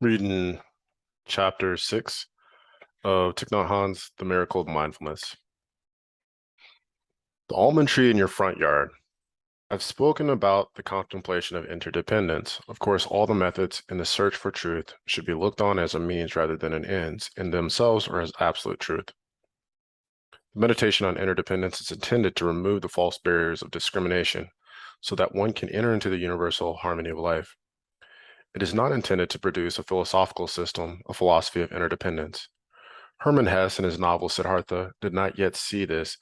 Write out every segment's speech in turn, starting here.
Reading chapter 6 of Thich Nhat Hanh's The Miracle of Mindfulness. The almond tree in your front yard. I've spoken about the contemplation of interdependence. Of course, all the methods in the search for truth should be looked on as a means rather than an end in themselves or as absolute truth. The meditation on interdependence is intended to remove the false barriers of discrimination so that one can enter into the universal harmony of life. It is not intended to produce a philosophical system, a philosophy of interdependence. Hermann Hesse in his novel Siddhartha did not yet see this,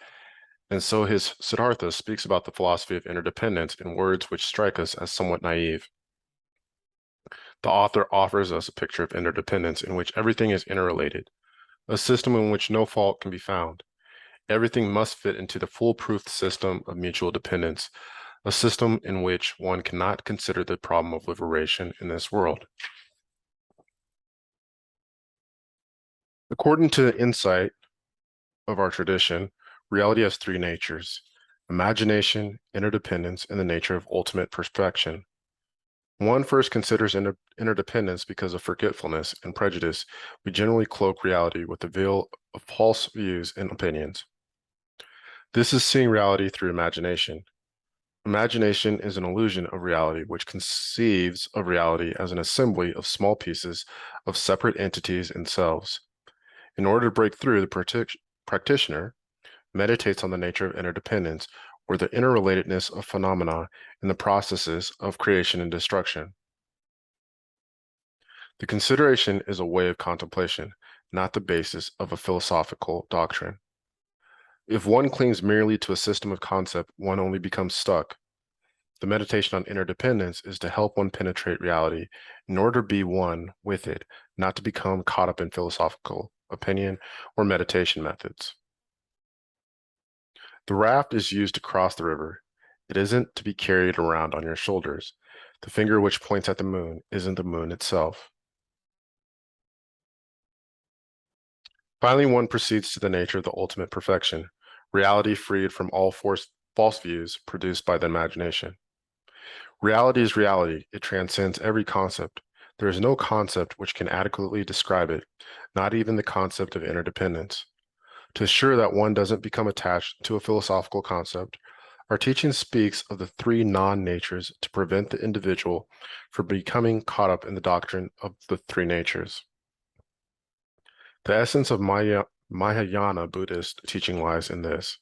and so his Siddhartha speaks about the philosophy of interdependence in words which strike us as somewhat naive. The author offers us a picture of interdependence in which everything is interrelated, a system in which no fault can be found. Everything must fit into the foolproof system of mutual dependence, a system in which one cannot consider the problem of liberation in this world. According to the insight of our tradition, reality has three natures: imagination, interdependence, and the nature of ultimate perfection. One first considers interdependence because of forgetfulness and prejudice. We generally cloak reality with the veil of false views and opinions. This is seeing reality through imagination. Imagination is an illusion of reality which conceives of reality as an assembly of small pieces of separate entities and selves. In order to break through, the practitioner meditates on the nature of interdependence, or the interrelatedness of phenomena in the processes of creation and destruction. The consideration is a way of contemplation, not the basis of a philosophical doctrine. If one clings merely to a system of concept, one only becomes stuck. The meditation on interdependence is to help one penetrate reality in order to be one with it, not to become caught up in philosophical opinion or meditation methods. The raft is used to cross the river. It isn't to be carried around on your shoulders. The finger which points at the moon isn't the moon itself. Finally, one proceeds to the nature of the ultimate perfection, reality freed from all false views produced by the imagination. Reality is reality. It transcends every concept. There is no concept which can adequately describe it, not even the concept of interdependence. To assure that one doesn't become attached to a philosophical concept, our teaching speaks of the three non-natures to prevent the individual from becoming caught up in the doctrine of the three natures. The essence of Mahayana Buddhist teaching lies in this.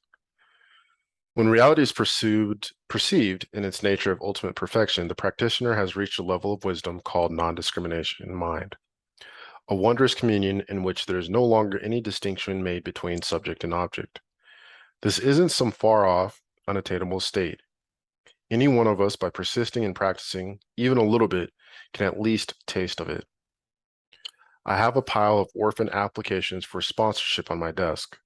When reality is perceived in its nature of ultimate perfection, the practitioner has reached a level of wisdom called non-discrimination mind, a wondrous communion in which there is no longer any distinction made between subject and object. This isn't some far-off, unattainable state. Any one of us, by persisting and practicing even a little bit, can at least taste of it. I have a pile of orphan applications for sponsorship on my desk.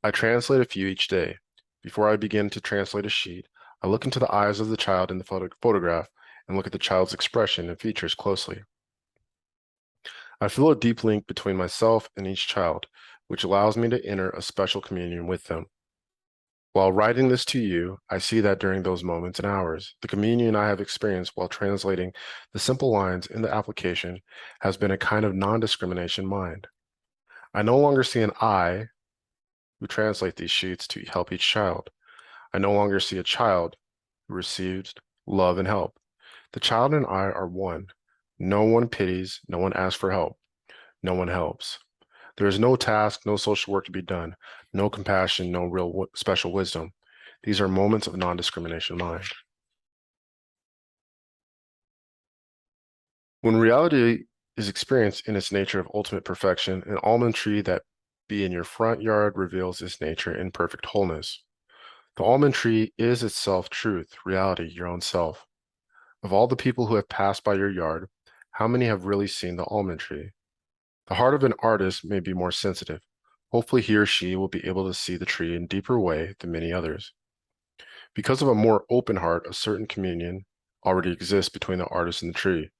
I translate a few each day. Before I begin to translate a sheet, I look into the eyes of the child in the photograph and look at the child's expression and features closely. I feel a deep link between myself and each child, which allows me to enter a special communion with them. While writing this to you, I see that during those moments and hours, the communion I have experienced while translating the simple lines in the application has been a kind of non-discrimination mind. I no longer see an I who translate these sheets to help each child. I no longer see a child who receives love and help. The child and I are one. No one pities, no one asks for help, no one helps. There is no task, no social work to be done, no compassion, no real special wisdom. These are moments of non-discrimination mind. When reality is experienced in its nature of ultimate perfection, an almond tree that be in your front yard reveals its nature in perfect wholeness. The almond tree is itself truth, reality, your own self. Of all the people who have passed by your yard, how many have really seen the almond tree? The heart of an artist may be more sensitive. Hopefully he or she will be able to see the tree in a deeper way than many others. Because of a more open heart, a certain communion already exists between the artist and the tree.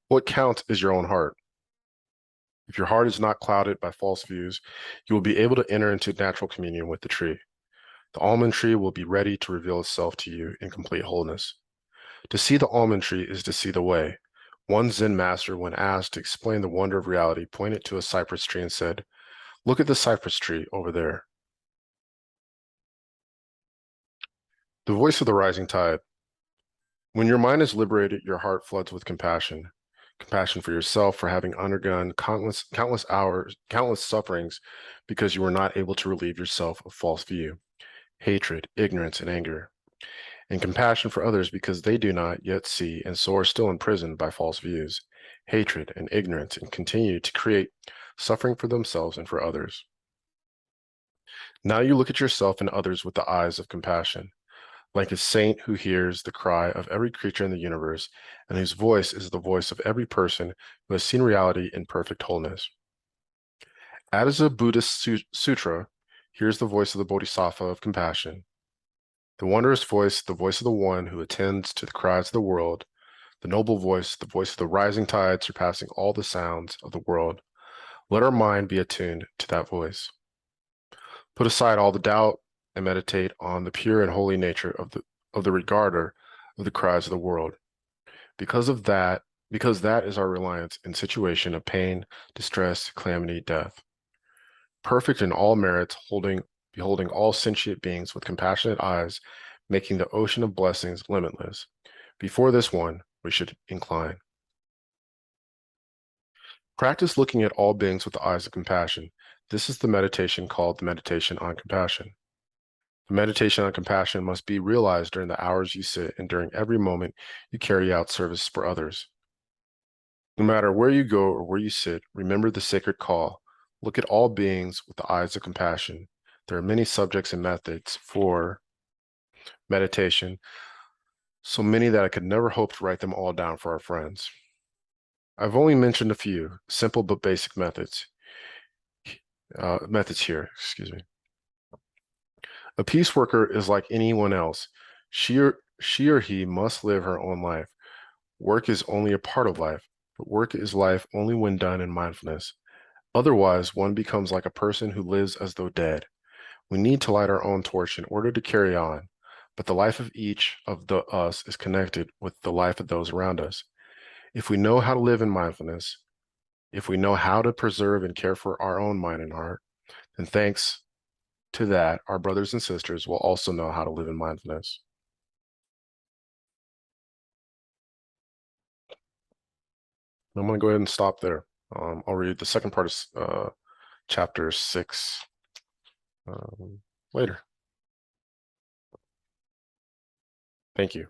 What counts is your own heart. If your heart is not clouded by false views, you will be able to enter into natural communion with the tree. The almond tree will be ready to reveal itself to you in complete wholeness. To see the almond tree is to see the way. One Zen master, when asked to explain the wonder of reality, pointed to a cypress tree and said, "Look at the cypress tree over there." The voice of the rising tide. When your mind is liberated, your heart floods with compassion. Compassion for yourself for having undergone countless sufferings because you were not able to relieve yourself of false view, hatred, ignorance, and anger. And compassion for others because they do not yet see and so are still imprisoned by false views, hatred, and ignorance, and continue to create suffering for themselves and for others. Now you look at yourself and others with the eyes of compassion, like a saint who hears the cry of every creature in the universe and whose voice is the voice of every person who has seen reality in perfect wholeness. As a Buddhist sutra, here's the voice of the Bodhisattva of compassion. The wondrous voice, the voice of the one who attends to the cries of the world, the noble voice, the voice of the rising tide surpassing all the sounds of the world. Let our mind be attuned to that voice. Put aside all the doubt and meditate on the pure and holy nature of the regarder of the cries of the world. Because that is our reliance in situation of pain, distress, calamity, death. Perfect in all merits, beholding all sentient beings with compassionate eyes, making the ocean of blessings limitless. Before this one, we should incline. Practice looking at all beings with the eyes of compassion. This is the meditation called the meditation on compassion. The meditation on compassion must be realized during the hours you sit and during every moment you carry out service for others. No matter where you go or where you sit, remember the sacred call. Look at all beings with the eyes of compassion. There are many subjects and methods for meditation, so many that I could never hope to write them all down for our friends. I've only mentioned a few simple but basic methods here, excuse me. A peace worker is like anyone else. She or he must live her own life. Work is only a part of life, but work is life only when done in mindfulness. Otherwise, one becomes like a person who lives as though dead. We need to light our own torch in order to carry on, but the life of each of us is connected with the life of those around us. If we know how to live in mindfulness, if we know how to preserve and care for our own mind and heart, then thanks to that, our brothers and sisters will also know how to live in mindfulness. I'm going to go ahead and stop there. I'll read the second part of chapter 6 later. Thank you.